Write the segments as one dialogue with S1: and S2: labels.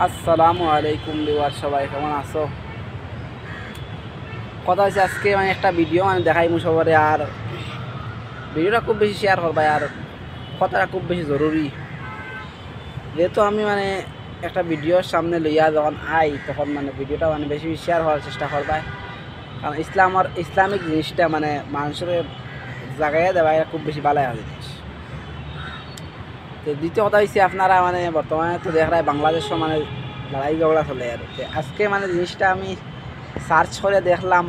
S1: আসসালামু আলাইকুম ভিউয়ার, সবাই কেমন আছো? কথা হচ্ছে আজকে একটা ভিডিও দেখাইমু সবারে। আর ভিডিওটা খুব বেশি শেয়ার করবা, আর কথাটা খুব বেশি জরুরি। যেহেতু আমি একটা ভিডিওর সামনে লইয়া যখন আই, তখন ভিডিওটা বেশি বেশি শেয়ার হওয়ার চেষ্টা করবা। কারণ ইসলামিক জিনিসটা মানুষের জায়গায় দেওয়া খুব বেশি ভালো জিনিস। তো দ্বিতীয় কথা হচ্ছে, আপনারা বর্তমানে তো দেখায় বাংলাদেশ লড়াই ঝগড়া চলে। আর আজকে জিনিসটা আমি সার্চ করে দেখলাম,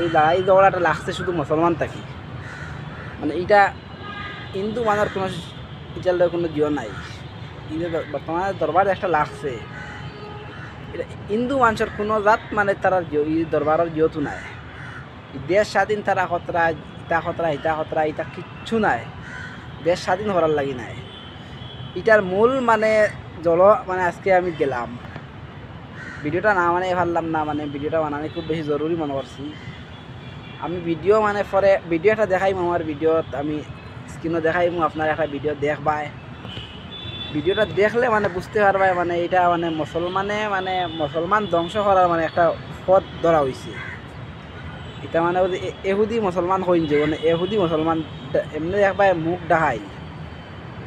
S1: এই লড়াই ঝগড়াটা লাগছে শুধু মুসলমান থাকি। এটা হিন্দু কোনো এটার কোনো জিও নাই। এটা বর্তমানে দরবার একটা লাগছে, এটা হিন্দু মানুষের কোনো জাত তারা দরবারের জিওতো নাই। দেশ স্বাধীন তারা খতরা ইটা কিচ্ছু নাই। দেশ স্বাধীন করার লাগি নাই। এটার মূল জল আজকে আমি গেলাম ভিডিওটা না পারলাম না। ভিডিওটা বানানো খুব বেশি জরুরি মনে করছি। আমি ভিডিও পরে ভিডিওটা দেখাইম, আমার ভিডিওত আমি স্ক্রিনও দেখাইমু। আপনার একটা ভিডিও দেখবাই, ভিডিওটা দেখলে বুঝতে পারবাই এটা মুসলমান ধ্বংস করার একটা পথ ধরা হয়েছে। এটা এহুদি মুসলমান হইন যে এহুদি মুসলমান এমনি দেখবাই মুখ ডাহাই,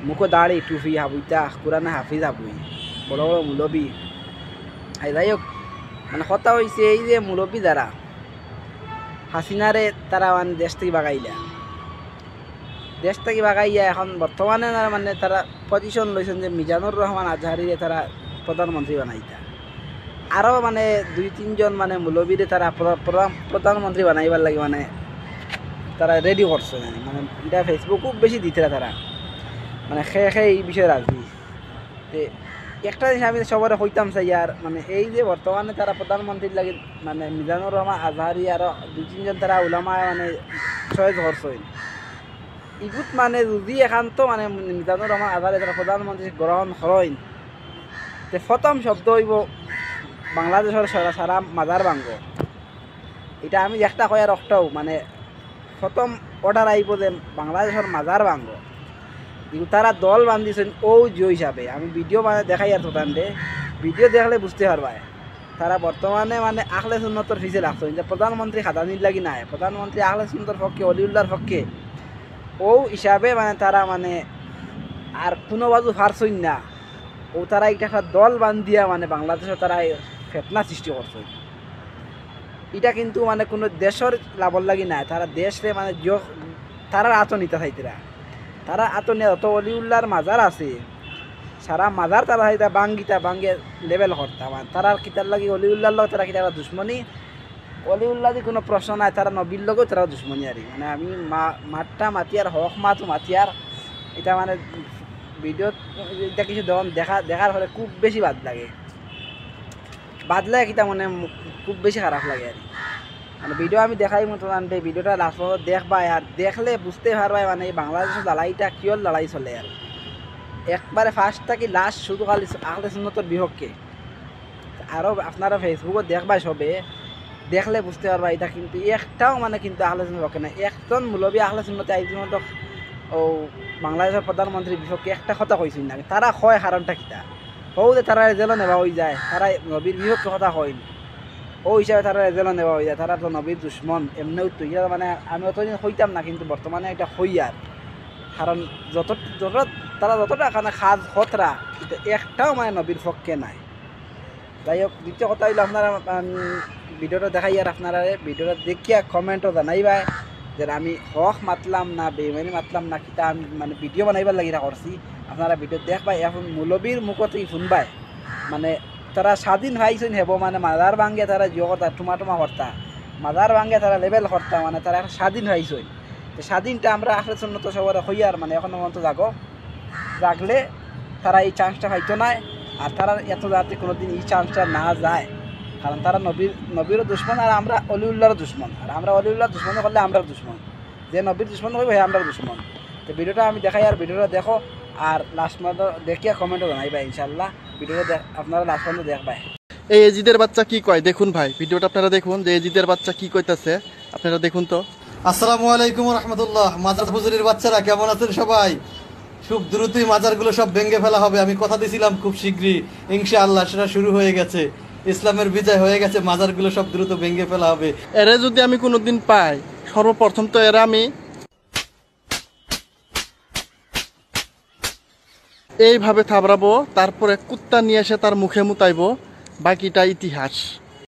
S1: মুখো দাড়ি টুফি হাবুইতা কোরআনে হাফিজ হাবুই, বড় বড় মুলবি। যাই হোক, কথা হয়েছে এই যে মুলবি যারা হাসিনারে তারা দেশ থেকে বাগাইয়া এখন বর্তমানে তারা পজিশন লইছেন যে মিজানুর রহমান আজহারিরে তারা প্রধানমন্ত্রী বানাইতা। আরও 2-3 জন মুলবিরে তারা প্রধানমন্ত্রী বানাইবার লাগে তারা রেডি করছে। এটা ফেসবুক খুব বেশি দিতে তারা খেয়ে এই বিষয়ে রাজি। তো একটা জিনিস আমি সবার হইতাম চাই, আর এই যে বর্তমানে তারা প্রধানমন্ত্রীর লাগে মিজানুর রহমান আজহারি আরও 2-3 জন তারা উলামা চয়েস করছে। ইগুত যদি একান্ত মিজানুর রহমান আজহারি তারা প্রধানমন্ত্রী গ্রহণ করেন, তো প্রথম শব্দ হইব বাংলাদেশের সারা মাজার ভাঙ্গ। এটা আমি একটা কয়ার অক্টাও প্রথম অর্ডার আইব যে বাংলাদেশের মাজার ভাঙ্গ। তারা দল বান্ধিছেন ও জিও হিসাবে। আমি ভিডিও দেখাই আর তোতানরে, ভিডিও দেখলে বুঝতে পারবা তারা বর্তমানে আখলে সুন্নতর ফিসে লাগছেন যে প্রধানমন্ত্রী খাদানির লাগি নাই, প্রধানমন্ত্রী আখলে সুন্নতর পক্ষে অলিউল্লাহর পক্ষে ও হিসাবে তারা আর কোনো বাজু ফারছইন না। ও তারা একটা দল বান্ধিয়া বাংলাদেশে তারা ফেতনা সৃষ্টি করছে। এটা কিন্তু কোনো দেশের লাভর লাগি নাই। তারা দেশে তারা আতনিতা চাইতেরা, তারা আতনিয়া যত অলিউল্লাহর মাজার আছে সারা মাজার তারা চাইতা বাঙ্গে লেভেল করতাম। তারা কিতার লাগি অলিউল্লাহর লোক তারা কিতারা দুশ্মনী। অলিউল্লাহ দি কোনো প্রশ্ন নাই, তারা নবীর লগেও তারা দুশ্মনী। আর আমি মাঠটা মাতিয়ার হক মাতো মাতিয়ার এটা ভিডিও এটা কিছু দেখার ফলে খুব বেশি বাদ লাগে কিতা খুব বেশি খারাপ লাগে। আর ভিডিও আমি দেখাই মতো ভিডিওটা লাস্ট দেখবাই, আর দেখলে বুঝতে পারবাই এই বাংলাদেশের লড়াইটা কিয়র লড়াই চলে। আর একবারে ফার্স্ট থাকি লাস্ট শুধু খালি আহলে সুন্নতর বিপক্ষে। আরও আপনারা ফেসবুকও দেখবাই, সবে দেখলে বুঝতে পারবা এটা কিন্তু একটাও কিন্তু আহলে সুন্নত পক্ষে না। একজন মুলবি আহলে সুন্নতে আইজনত ও বাংলাদেশের প্রধানমন্ত্রীর বিপক্ষে একটা কথা কইছিল না। তারা হয় কারণটা কিতা হও যে তারা জেলও নেওয়া হয়ে যায়, তারা নবীর বিপক্ষে কথা হয়নি ও হিসাবে তারা জেলও নেওয়া হয়ে যায়। তারা তো নবীর দুশ্মন এমনিও তো ইয়া আমি অতদিন হইতাম না, কিন্তু বর্তমানে এটা হই। আর কারণ তারা যতটা খাজ খতরা কিন্তু একটাও নবীর পক্ষে নাই। যাই হোক, দ্বিতীয় কথা হইলো আপনারা ভিডিওটা দেখাই, আর আপনারা ভিডিওটা দেখিয়া কমেন্টও জানাইবাই যে আমি হক মাতলাম না বেইমানি মাতলাম না কিতা। আমি ভিডিও বানাইবার লাগি এটা করছি। আপনারা ভিডিও দেখবাই, এখন মৌলবীর মুখত শুনবাই তারা স্বাধীন হয়েছেন হেব মাজার ভাঙ্গে তারা জিও করতা টুমা করতা, মাজার ভাঙ্গে তারা লেভেল করতা, তারা এখন স্বাধীন হয়েছেন। তো স্বাধীনটা আমরা আখলে সুন্নত সবার হইয়ার এখন মতো জাগলে তারা এই চান্সটা হয়তো নাই। আর তারা এত যাতে কোনোদিন এই চান্সটা না যায়, কারণ তারা নবীরও দুশ্মন আর আমরা অলিউল্লাহর দুশ্মন। আর আমরা অলিউল্লাহর দুশ্মন করলে আমরা দুশ্মন, যে নবীর দুশ্মন হইব হে আমরা দুশ্মন। তো ভিডিওটা আমি দেখাই, আর ভিডিওটা দেখো, আর লাস্ট পর্যন্ত দেখিয়া কমেন্টও জানাইবা ইনশাল্লাহ। ভিডিওটা আপনারা লাস্ট পর্যন্ত দেখবাই।
S2: এই এজিদের বাচ্চা কি কয় দেখুন ভাই, ভিডিওটা আপনারা দেখুন যে এজিদের বাচ্চা কি কইতাছে, আপনারা দেখুন তো।
S3: আসসালামু আলাইকুম রহমতুল্লাহ। মাদ্রাসা হুজুরের বাচ্চারা কেমন আছেন সবাই? খুব দ্রুতই মাজারগুলো সব ভেঙে ফেলা হবে। আমি কথা দিয়েছিলাম খুব শীঘ্রই ইনশাআল্লাহ সেটা শুরু হয়ে গেছে। ইসলামের বিজয় হয়ে গেছে, মাজারগুলো সব দ্রুত ভেঙে ফেলা হবে।
S2: এরে যদি আমি কোনোদিন পাই, সর্বপ্রথম তো এরা আমি এইভাবে থাবড়াবো, তারপরে কুত্তা নিয়ে এসে তার মুখে মুতাইবো, বাকিটা ইতিহাস।